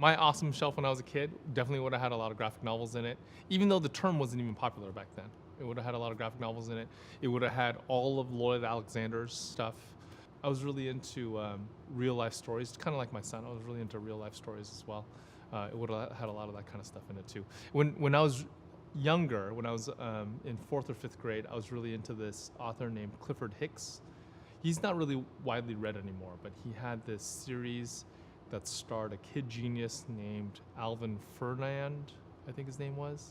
My awesome shelf when I was a kid definitely would have had a lot of graphic novels in it, even though the term wasn't even popular back then. It would have had a lot of graphic novels in it. It would have had all of Lloyd Alexander's stuff. I was really into real life stories, kind of like my son. I was really into real life stories as well. It would have had a lot of that kind of stuff in it too. When I was younger, when I was in fourth or fifth grade, I was really into this author named Clifford Hicks. He's not really widely read anymore, but he had this series that starred a kid genius named Alvin Fernand, I think his name was.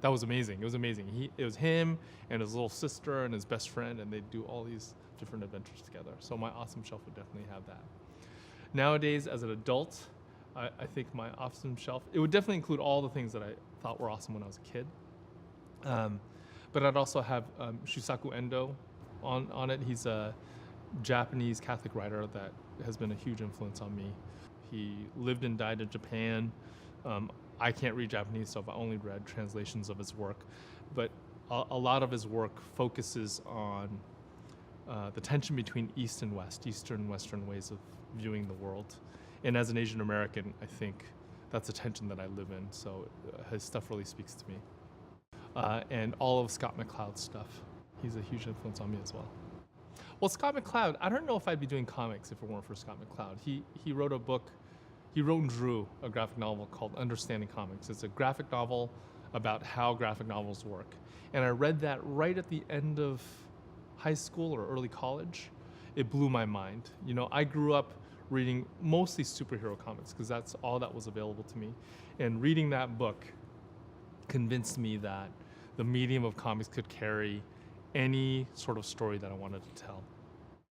That was amazing. It was amazing. It was him and his little sister and his best friend, and they'd do all these different adventures together. So my awesome shelf would definitely have that. Nowadays, as an adult, I think my awesome shelf, it would definitely include all the things that I thought were awesome when I was a kid. Um, but I'd also have Shusaku Endo on it. He's a Japanese Catholic writer that has been a huge influence on me. He lived and died in Japan. I can't read Japanese, so I've only read translations of his work. But a lot of his work focuses on the tension between East and West, Eastern and Western ways of viewing the world. And as an Asian American, I think that's a tension that I live in. So his stuff really speaks to me. And all of Scott McCloud's stuff. He's a huge influence on me as well. Well, Scott McCloud, I don't know if I'd be doing comics if it weren't for Scott McCloud. He wrote a book, he wrote and drew a graphic novel called Understanding Comics. It's a graphic novel about how graphic novels work. And I read that right at the end of high school or early college. It blew my mind. You know, I grew up reading mostly superhero comics because that's all that was available to me. And reading that book convinced me that the medium of comics could carry any sort of story that I wanted to tell.